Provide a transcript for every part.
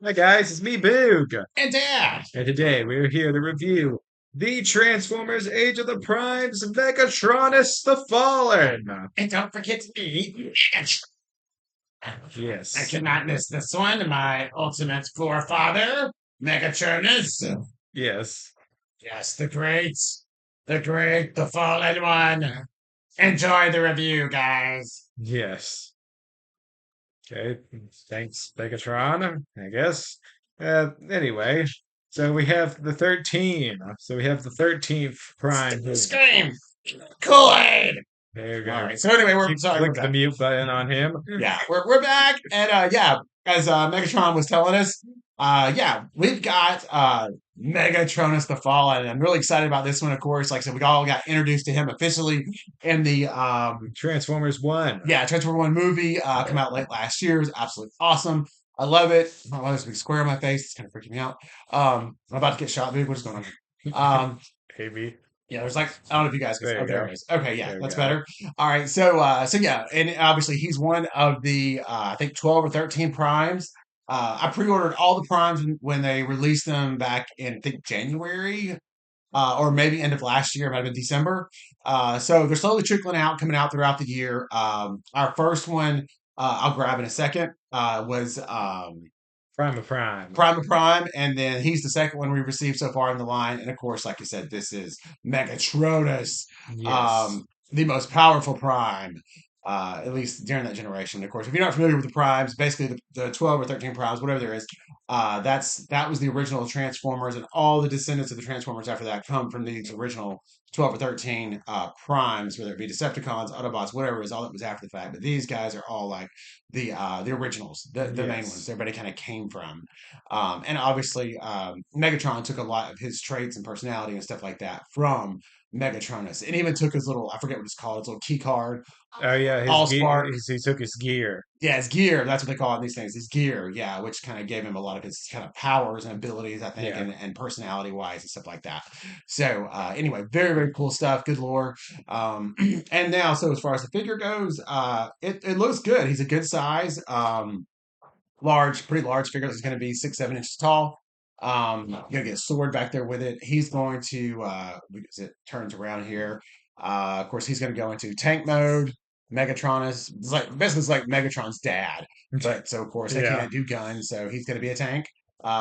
Hi guys, it's me, Boog. And Dad. And today we're here to review the Transformers Age of the Primes Megatronus the Fallen. And don't forget to eat. I Yes, cannot miss this one. My ultimate forefather, Megatronus. yes, Yes, the fallen one. Enjoy the review, guys. yes. Okay, thanks, Megatron, I guess. Anyway, so we have the 13. So we have the 13th Prime here. Scream! Kool-Aid! There you All go. right. So anyway, we're Keep sorry, we're click the back. mute button on him. Yeah, we're back, and yeah, as Megatron was telling us, yeah, we've got Megatronus the Fallen, and I'm really excited about this one. Of course, like I said, we all got introduced to him officially in the Transformers 1. yeah Transformer One movie, come out late last year. It's absolutely awesome. I love it. I love this big square on my face. It's kind of freaking me out. I'm about to get shot, dude. What's going on? Maybe. Yeah, there's like I don't know if you guys can. There Oh, you there go. it is. Okay, yeah, There we that's go. better. All right, so yeah, and obviously he's one of the I think 12 or 13 primes. I pre-ordered all the primes when they released them back in I think January, or maybe end of last year. It might have been December. So they're slowly trickling out, coming out throughout the year. Our first one, I'll grab in a second, was Prime of Prime. Prime of Prime, and then he's the second one we received so far in the line. And of course, like you said, this is Megatronus, Yes. the most powerful Prime, at least during that generation. Of course, if you're not familiar with the Primes, basically the 12 or 13 Primes, whatever there is, that was the original Transformers, and all the descendants of the Transformers after that come from these original 12 or 13 Primes, whether it be Decepticons, Autobots, whatever it is, all that was after the fact. But these guys are all like the originals, the main ones. Yes. Everybody kind of came from, and obviously Megatron took a lot of his traits and personality and stuff like that from Megatronus, and even took his little I forget what it's called, his little key card, Oh yeah, his All gear. Spark. He took his gear. Yeah, his gear. That's what they call it, these things. His gear, yeah, which kind of gave him a lot of his kind of powers and abilities, I think, Yeah. and personality wise and stuff like that. So anyway, very very cool stuff. Good lore. And now, so as far as the figure goes, it looks good. He's a good size. Large, pretty large figure. He's going to be 6 7 inches tall. Gonna get a sword back there with it. He's going to as it turns around here. Of course, he's going to go into tank mode. Megatronus, it's like basically it's like Megatron's dad, but so of course they Yeah. can't do guns, so he's going to be a tank,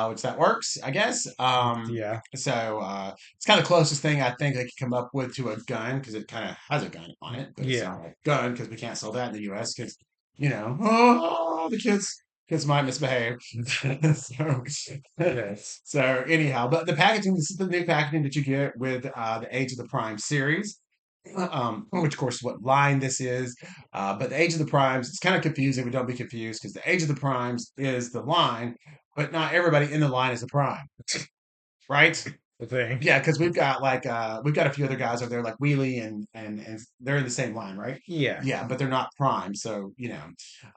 which that works, I guess. Yeah. So it's kind of the closest thing I think they could come up with to a gun because it kind of has a gun on it, but it's Yeah. not a gun because we can't sell that in the U.S. because oh, the kids might misbehave. so, Yes. so anyhow, but the packaging, this is the new packaging that you get with the Age of the Prime series. Which of course is what line this is, but the Age of the Primes, it's kind of confusing, but don't be confused because the Age of the Primes is the line, but not everybody in the line is a Prime, right? The thing. Yeah, because we've got a few other guys over there like Wheelie and they're in the same line, right? Yeah. Yeah, but they're not prime, so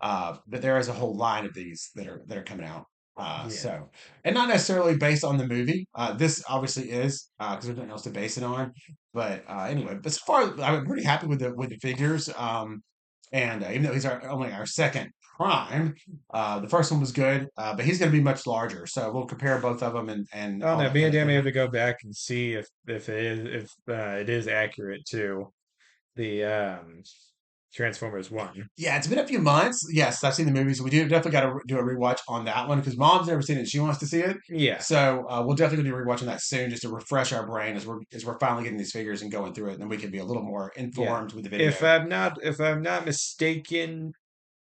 but there is a whole line of these that are coming out. Yeah. So and not necessarily based on the movie. This obviously is because there's nothing else to base it on. But anyway, but so far I'm pretty happy with the figures. And even though he's only our second prime, the first one was good, but he's going to be much larger. So we'll compare both of them and I don't all know. that Me kind and of Dan may have thing. to go back and see if it is accurate to the Transformers 1. Yeah, it's been a few months. Yes, I've seen the movies. We do definitely got to do a rewatch on that one because Mom's never seen it. She wants to see it, Yeah. so we'll definitely do a rewatch on that soon, just to refresh our brain as we're finally getting these figures and going through it, and then we can be a little more Yeah. informed with the If video. I'm not mistaken,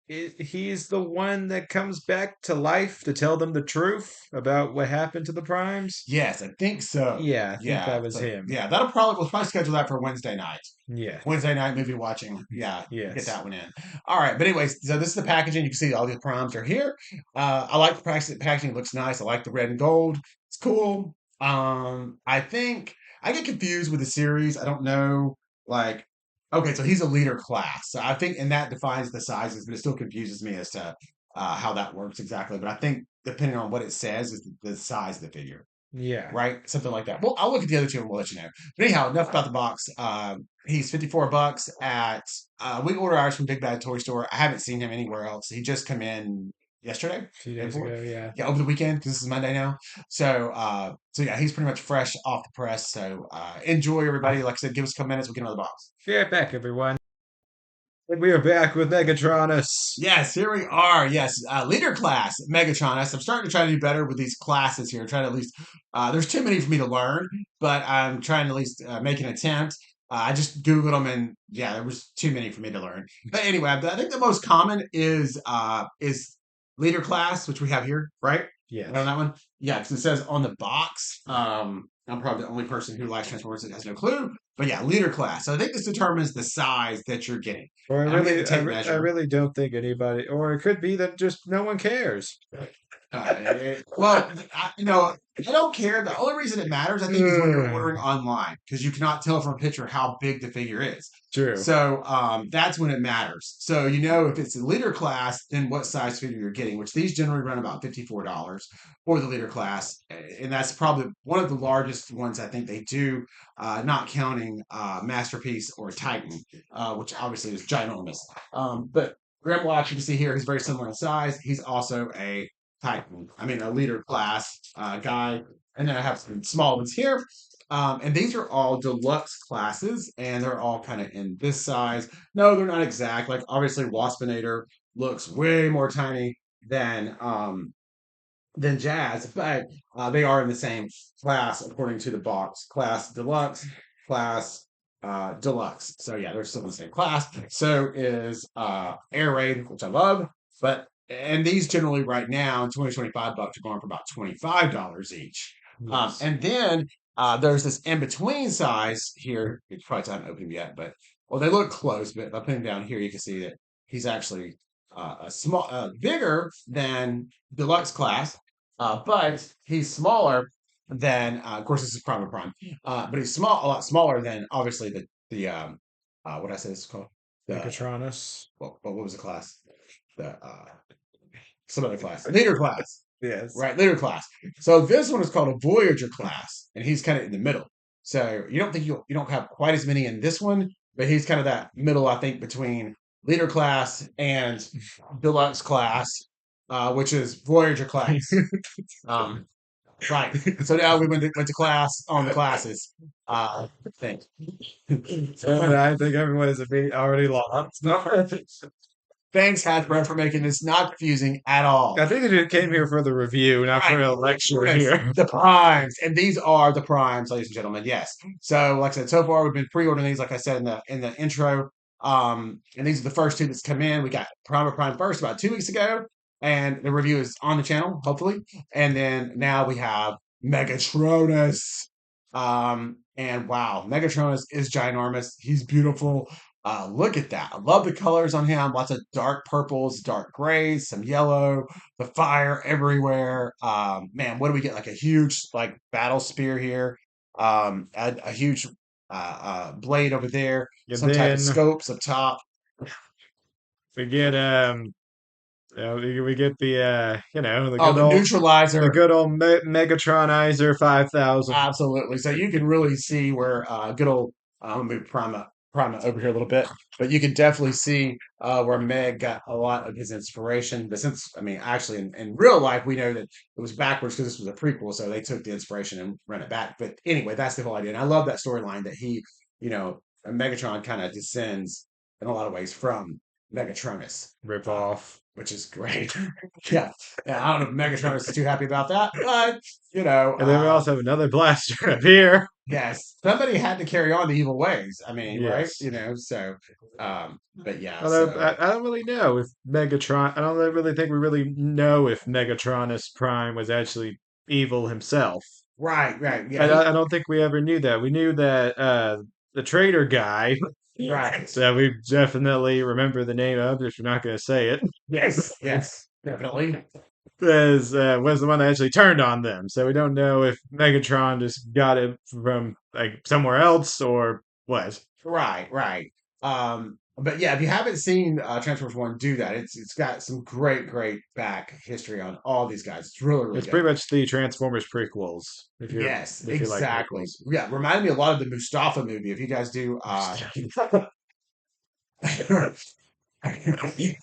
he's the one that comes back to life to tell them the truth about what happened to the primes. Yes, I think so. Yeah, I think Yeah, that was so him. yeah, we'll probably schedule that for Wednesday night. Yeah. Wednesday night movie watching. Yeah, get Yes. that one in. All right, but anyways, so this is the packaging. You can see all the proms are here. I like the packaging. It looks nice. I like the red and gold. It's cool. I think I get confused with the series. I don't know, like, okay, so he's a leader class. So I think, and that defines the sizes, but it still confuses me as to how that works exactly. But I think depending on what it says is the size of the figure, Yeah. right? Something like that. Well, I'll look at the other two and we'll let you know. But anyhow, enough about the box. He's $54 at. We order ours from Big Bad Toy Store. I haven't seen him anywhere else. He just come in. yesterday, A few day days before. ago, yeah. Yeah, over the weekend because this is Monday now. So yeah, he's pretty much fresh off the press. So enjoy, everybody. Like I said, give us a couple minutes. We'll get another box. Be right back, everyone. And we are back with Megatronus. Yes, here we are. Yes, leader class, Megatronus. I'm starting to try to do better with these classes here. Trying to at least, there's too many for me to learn, but I'm trying to at least make an attempt. I just Googled them, and yeah, there was too many for me to learn. But anyway, I think the most common is leader class, which we have here, right? Yes. Right on that one. Yeah, because it says on the box. I'm probably the only person who likes Transformers that has no clue. But yeah, leader class. So I think this determines the size that you're getting. Or I'm getting the tape I measure. really don't think anybody, or it could be that just no one cares. Well, I don't care. The only reason it matters, I think, is when you're ordering online because you cannot tell from a picture how big the figure is. True. So that's when it matters. So if it's a liter class, then what size figure you're getting, which these generally run about $54 for the liter class, and that's probably one of the largest ones I think they do, not counting Masterpiece or Titan, which obviously is ginormous. But Grimlock, you can see here, he's very similar in size. He's also a Titan, a leader class guy. And then I have some small ones here. And these are all deluxe classes, and they're all kind of in this size. No, they're not exact. Like obviously, Waspinator looks way more tiny than Jazz, but they are in the same class according to the box. Class deluxe, class deluxe. So yeah, they're still in the same class. So is Air Raid, which I love, and these generally right now in 2025 bucks are going for about $25 each. Yes. And then there's this in between size here. It's probably haven't opened yet, but well, they look close. But if I put him down here, you can see that he's actually bigger than deluxe class, but he's smaller than. Of course, this is prime of prime, but he's a lot smaller than obviously the what I said it's called the Megatronus. what was the class the some other class leader class. Yes. Right, leader class. So this one is called a Voyager class, and he's kind of in the middle. So you don't think you don't have quite as many in this one, but he's kind of that middle, I think, between leader class and deluxe class, which is Voyager class. Um, right. So now we went to class on the classes. Thing. And I think everyone is already lost. Thanks, Hasbro, for making this not confusing at all. I think they just came here for the review, not for a lecture here. The primes, and these are the primes, ladies and gentlemen. Yes. So, like I said, so far we've been pre-ordering these. Like I said in the intro, and these are the first two that's come in. We got Prime first about 2 weeks ago, and the review is on the channel, hopefully. And then now we have Megatronus. And wow, Megatronus is ginormous. He's beautiful. Look at that. I love the colors on him. Lots of dark purples, dark grays, some yellow, the fire everywhere. Man, what do we get? Like a huge battle spear here. A huge blade over there. And Some type of then scopes up top. we get we get the The neutralizer. the good old Megatronizer 5000. Absolutely. So you can really see where good old. Let me prime it over here a little bit, but you can definitely see where Meg got a lot of his inspiration. But since actually in real life, we know that it was backwards because this was a prequel, so they took the inspiration and ran it back. But anyway, that's the whole idea, and I love that storyline that Megatron kind of descends in a lot of ways from Megatronus. Rip off. Which is great. Yeah. I don't know if Megatronus is too happy about that, but And then we also have another blaster up here. yes, somebody had to carry on the evil ways. Right? Yes. So, but yeah. Although So I don't really know if Megatron. I don't really think we really know if Megatronus Prime was actually evil himself. right, I don't think we ever knew that. We knew that the traitor guy, right. that we definitely remember the name of, if you're not going to say it, Yes, definitely. was the one that actually turned on them. So we don't know if Megatron just got it from like somewhere else or what. Right. But yeah, if you haven't seen Transformers One, do that. It's got some great back history on all these guys. It's really It's good. pretty much the Transformers prequels. Yes, if you like exactly. prequels. Yeah, reminded me a lot of the Mustafa movie. If you guys do,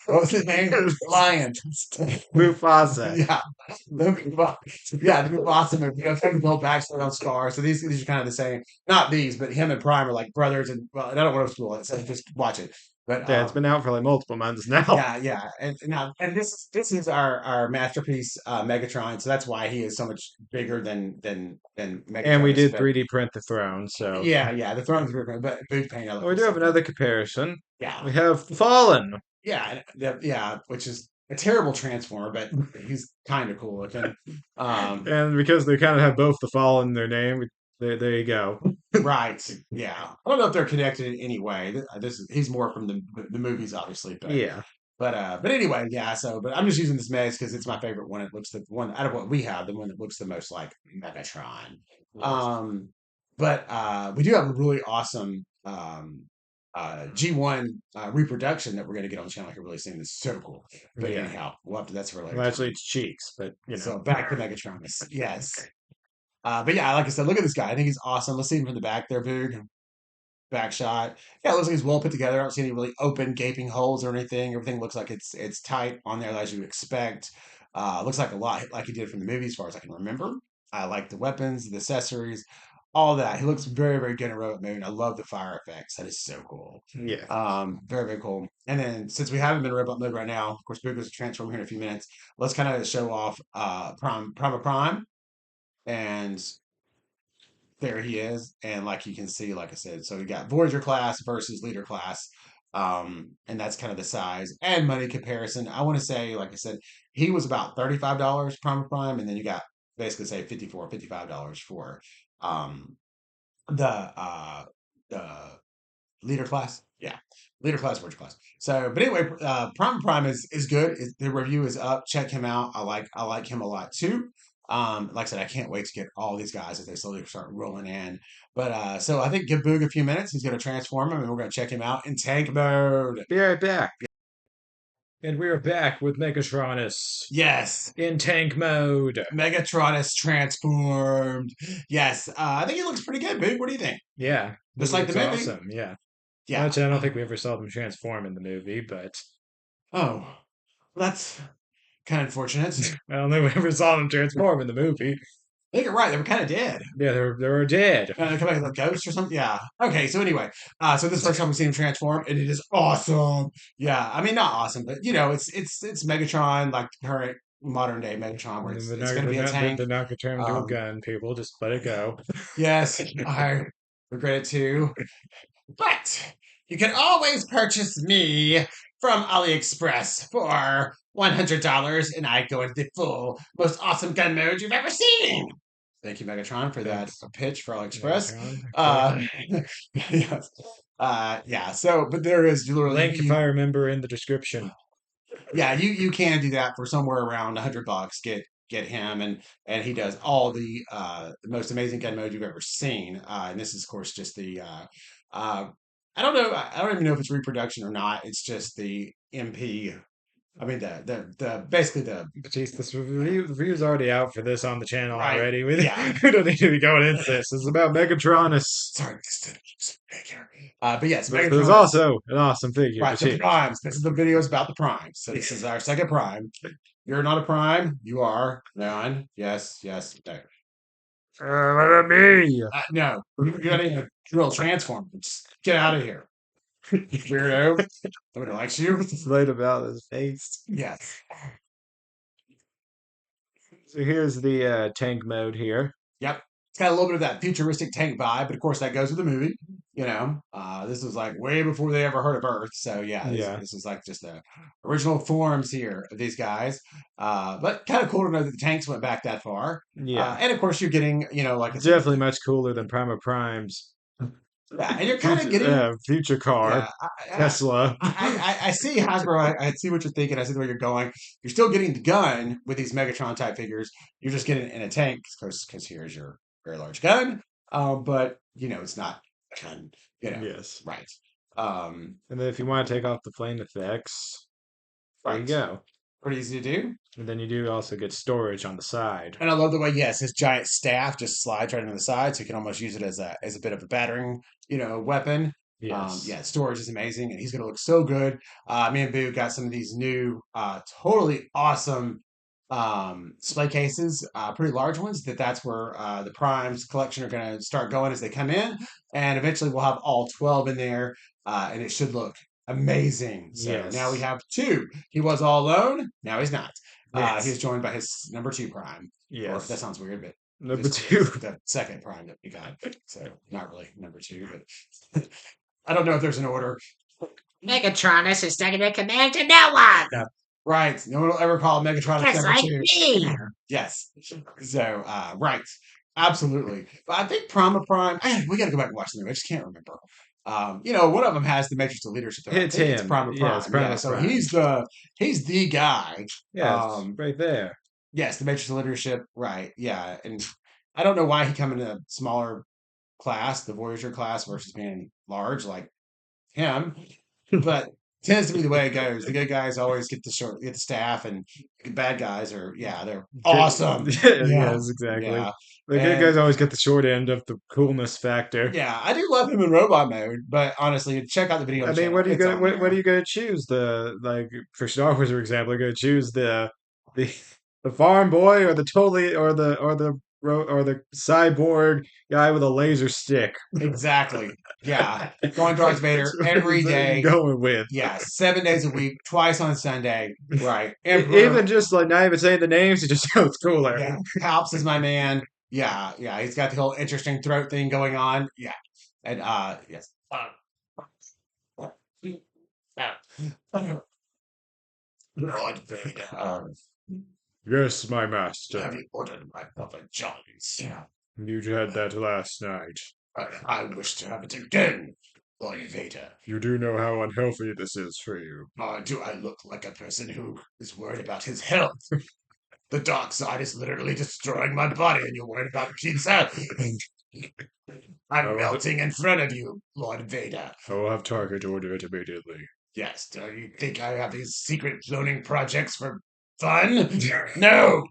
What was his name? Lion. Mufasa. Yeah. Yeah, the Mufasa movie. You know, taking Bill backstory on Scar. So these are kind of the same. Not these, but him and Prime are like brothers. And well, I don't want to spoil it, so just watch it. But Yeah, it's been out for like multiple months now. yeah, yeah, and now and this is our masterpiece, Megatron. So that's why he is so much bigger than And we Megatronus. did But 3D print the throne, so yeah, yeah, the throne's bigger, but boot paint well, we do elements. have another comparison. Yeah, We have Fallen. yeah, yeah, which is a terrible transformer, but he's kind of cool looking. Um, And because they kind of have both the Fallen in their name, there you go. right, yeah. I don't know if they're connected in any way. This is he's more from the movies, obviously, Yeah. but anyway, yeah. So, but I'm just using this Mez because it's my favorite one. It looks the one out of what we have, the one that looks the most like Megatron. Yes. Um, but we do have a really awesome G1 reproduction that we're going to get on the channel here really soon. It's so cool. But Yeah. anyhow, that's for a later Well, actually, time. it's cheeks, but you know. So back to Megatronus. Yes. But yeah, like I said, look at this guy. I think he's awesome. Let's see him from the back there, Boog. Back shot. Yeah, it looks like he's well put together. I don't see any really open, gaping holes or anything. Everything looks like it's tight on there as you would expect. Looks like a lot like he did from the movie, as far as I can remember. I like the weapons, the accessories, all that. He looks very, very good in robot mode. I love the fire effects. That is so cool. Yeah. Very, very cool. And then since we have him in robot mode right now, of course, Boo goes to transform here in a few minutes. Let's kind of show off Prime, and there he is. And like you can see, like I said, so we got Voyager class versus Leader class. And that's kind of the size and money comparison. I want to say, like I said, he was about $35 Prime, and then you got basically say 54 $55 for um the the leader class. Yeah, leader class, Voyager class. So, but anyway, Prime is good. The review is up. Check him out. I like him a lot too. Like I said, I can't wait to get all these guys as they slowly start rolling in. But so I think give Boog a few minutes. He's going to transform him, and we're going to check him out in tank mode. Be right back. And we're back with Megatronus Yes, in tank mode. Megatronus transformed. Yes, I think he looks pretty good, Boog. What do you think? Yeah, he Just like the looks movie. awesome. Yeah. Yeah. Actually, I don't think we ever saw them transform in the movie, but Oh, that's kind of unfortunate. I don't think we ever saw them transform in the movie. I think you're right. They were kind of dead. Yeah, they were dead. Come back as a ghost or something. Yeah. Okay. So anyway, so this is the first time we've seen him transform, and it is awesome. Yeah. I mean, not awesome, but it's Megatron, like the current modern day Megatron, where And it's going to be a tank. they're not gonna turn him into a Um, gun, people. Just let it go. yes, I regret it too. But you can always purchase me from AliExpress for $100, and I go into the full, most awesome gun mode you've ever seen. Thank you, Megatron, for that Thanks, pitch for AliExpress. Megatron. Okay. Uh, yes. Yeah. So, but there is literally, Link, if I remember, in the description. yeah, you can do that for somewhere around $100. Get him, and he does all the most amazing gun mode you've ever seen. And this is, of course, just the uh, I don't know. I don't even know if it's reproduction or not. It's just the MP. I mean the basically the Jeez, the review's already out for this on the channel right. already. We, Yeah. we don't need to be going into this. It's about Megatronus. Sorry, figure. But yes, But there's Megatron. also an awesome figure, Right, but the primes. This is the videos about the primes. So this is our second prime. You're not a prime. You are. None. Yes. Yes. No. let me. No. You're not even a drill transform. Just get out of here. Weirdo. Nobody likes you. Right about his face. Yes. So here's the tank mode here. Yep. It's got a little bit of that futuristic tank vibe, but of course that goes with the movie. This is like way before they ever heard of Earth. So yeah, Yeah, this is like just the original forms here of these guys. But kind of cool to know that the tanks went back that far. yeah. And of course you're getting, like I said, Definitely much cooler than Prima Prime's yeah, and you're kind of getting, future car, yeah. Tesla. I see Hasbro. I see what you're thinking. I see where you're going. You're still getting the gun with these Megatron type figures. You're just getting it in a tank because here's your very large gun. But it's not a gun. Yes. Right. Um, And then if you want to take off the flame effects, there you right. go. Pretty easy to do. And then you do also get storage on the side. And I love the way, yes, his giant staff just slides right into the side, so you can almost use it as a bit of a battering, weapon. Yes. Yeah, storage is amazing, and he's going to look so good. Me and Boo got some of these new, totally awesome display cases, pretty large ones. That's where the Primes collection are going to start going as they come in, and eventually we'll have all 12 in there, and it should look amazing. So now we Yes. have two. He was all alone. Now he's not. He's Yes. joined by his number two Prime, or that Yes. sounds weird, but Number this two. is the second Prime that we got. So not really number two, but I don't know if there's an order. Megatronus is second in command to no one, Right. No one will ever call Megatronus just number like two. me. Yes. So, right. Absolutely. But I think Prime Prime, we got to go back and watch the movie. I just can't remember. One of them has the Matrix of Leadership. Though. I It's think it's him. Prime Yes, Prime. Yeah. Primus So Prime. he's the guy. Yes, right there. Yes, the Matrix of Leadership. Right. Yeah. And I don't know why he come in a smaller class, the Voyager class, versus being large like him. But tends to be the way it goes. The good guys always get the staff, and the bad guys they're awesome. Yeah, Yes, exactly. yeah, The good and guys always get the short end of the coolness factor. yeah, I do love him in robot mode. But honestly, check out the video on I the mean, channel. what are you It's gonna on what are there. you gonna choose? The like for Star Wars, for example, you're gonna choose the the farm boy or the totally or the cyborg guy with a laser stick. Exactly. Yeah, going Darth Which Vader one every is that you day. going with? Yeah, 7 days a week, twice on Sunday. Right, Even Emperor. just like not even saying the names, it just sounds cooler. Yeah, Palps is my man. Yeah, yeah, he's got the whole interesting throat thing going on. Yeah, and yes. Lord Vader, Yes, my have master. you ordered my Papa John's? Yeah. You had that last night. I wish to have it again, Lord Vader. You do know how unhealthy this is for you. Do I look like a person who is worried about his health? The dark side is literally destroying my body, and you're worried about pizza? I'm melting in front of you, Lord Vader. I will have Target order it immediately. Yes, do you think I have these secret cloning projects for fun? No!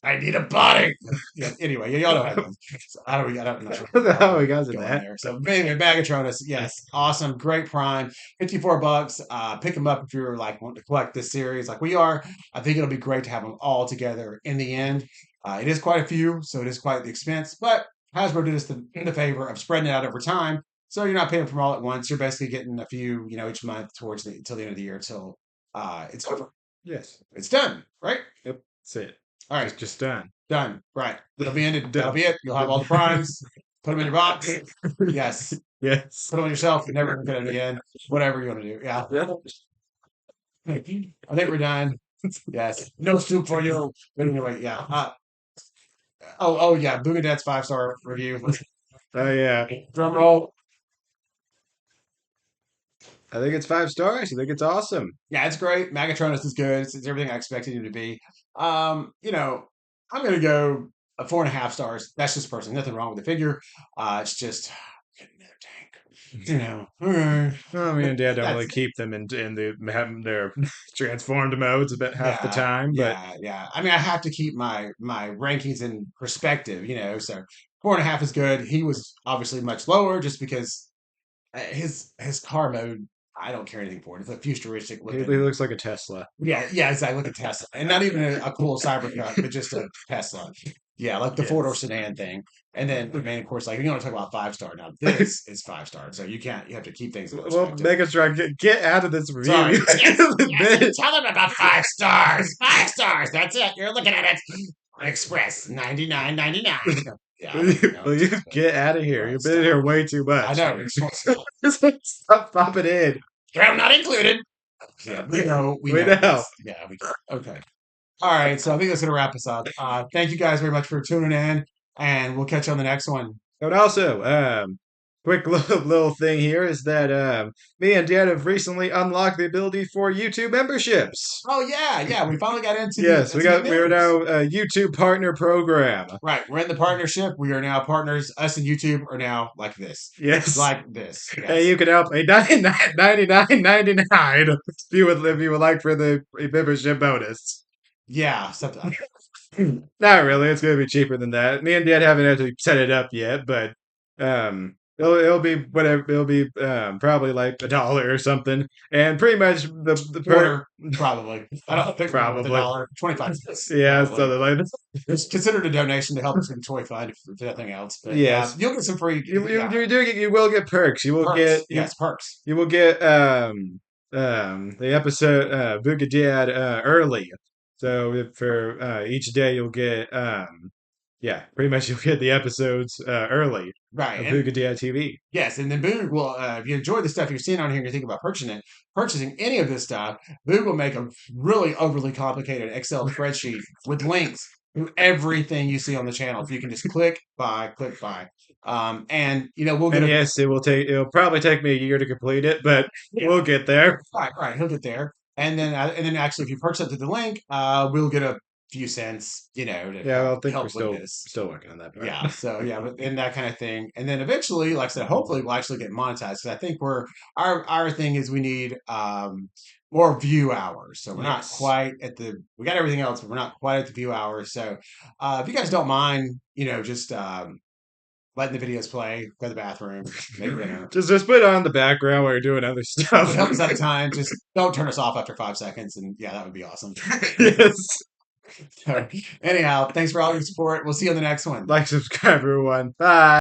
I need a body. Yeah. Anyway, y'all know how it goes. So I don't. I'm not sure How we got to going that? there. So anyway, Megatronus, yes, awesome, great Prime, $54. Pick them up if you're like wanting to collect this series, like we are. I think it'll be great to have them all together in the end. It is quite a few, so it is quite the expense, but Hasbro did us the favor of spreading it out over time, so you're not paying for them all at once. You're basically getting a few, each month towards till the end of the year till it's over. Yes. It's done, right? Yep. That's it. All right. Just done. Done. Right. That'll be ended. Done. That'll be it. You'll have all the primes. Put them in your box. Yes. Yes. Put them on yourself. You're never going to get them again. Whatever you want to do. Yeah. I think we're done. Yes. No soup for you. But anyway, yeah. Oh, yeah. Boogadet's 5-star review. Oh yeah. Drum roll. I think it's 5 stars. I think it's awesome. Yeah, it's great. Megatronus is good. It's everything I expected him to be. I'm going to go 4.5 stars. That's just personally. Nothing wrong with the figure. It's just getting their tank. All right. Well, me and Dad don't really That's keep them in their transformed modes about half the time, but yeah. I mean, I have to keep my rankings in perspective. So 4.5 is good. He was obviously much lower just because his car mode. I don't care anything for it. It's a futuristic he looking. looks like a Tesla. Yeah, exactly. Look at Tesla, and not even a cool Cybertruck, but just a Tesla. Yeah, like the four-door Yes. sedan thing. And then, I mean, of course, like you want to talk about 5-star now. This is 5-star, so you can't. You have to keep things in Well, perspective. Megatron, get out of this review. Sorry. You Yes, tell them about 5 stars. 5 stars. That's it. You're looking at it. Express 99.99. Yeah, Will you get out of here? You've been here way too much. I know. Stop popping in. Crown not included. Yeah, we know. We know. this. Yeah. Okay. All right. So I think that's gonna wrap us up. Thank you guys very much for tuning in, and we'll catch you on the next one. And also, quick little thing here is that me and Dad have recently unlocked the ability for YouTube memberships. Oh yeah. We finally got into Yes, we are members. now a YouTube partner program. Right, we're in the partnership. We are now partners. Us and YouTube are now like this. Yes. Like this. Yes. Hey, you can help me $99.99 if you would like for the membership bonus. Yeah, something. Not really. It's gonna be cheaper than that. Me and Dad haven't actually set it up yet, but It'll be whatever. It'll be probably like $1 or something, and pretty much the Quarter, probably. I don't think we're with probably $1. 25 cents. yeah Probably. something like that. It's considered a donation to help us with the toy fund, if nothing else. But Yes, you'll get some free yeah, you will get perks. You will perks. get Yes, perks. you will get the episode Booga Dad early. So for each day you'll get yeah, pretty much you'll get the episodes early Right. of And Booga Dad TV. yes, and then Boog will, if you enjoy the stuff you're seeing on here and you're thinking about purchasing any of this stuff, Boog will make a really overly complicated Excel spreadsheet with links to everything you see on the channel. So you can just click, buy. And we'll get And a yes, it'll probably take me a year to complete it, but yeah, we'll get there. right, he'll get there. And then actually, if you purchase it through the link, we'll get a few cents, to Yeah, I think we're help with this. still working on that part. Yeah, so yeah, but and that kind of thing, and then eventually, like I said, hopefully we'll actually get monetized because I think our thing is we need more view hours. So we're not Yes. quite at we got everything else, but we're not quite at the view hours. So if you guys don't mind, just letting the videos play, go to the bathroom, make dinner. Just put it on the background while you're doing other stuff. Help us out of time. Just don't turn us off after 5 seconds, and yeah, that would be awesome. Yes. So, anyhow, thanks for all your support. We'll see you on the next one. Like, subscribe, everyone. Bye.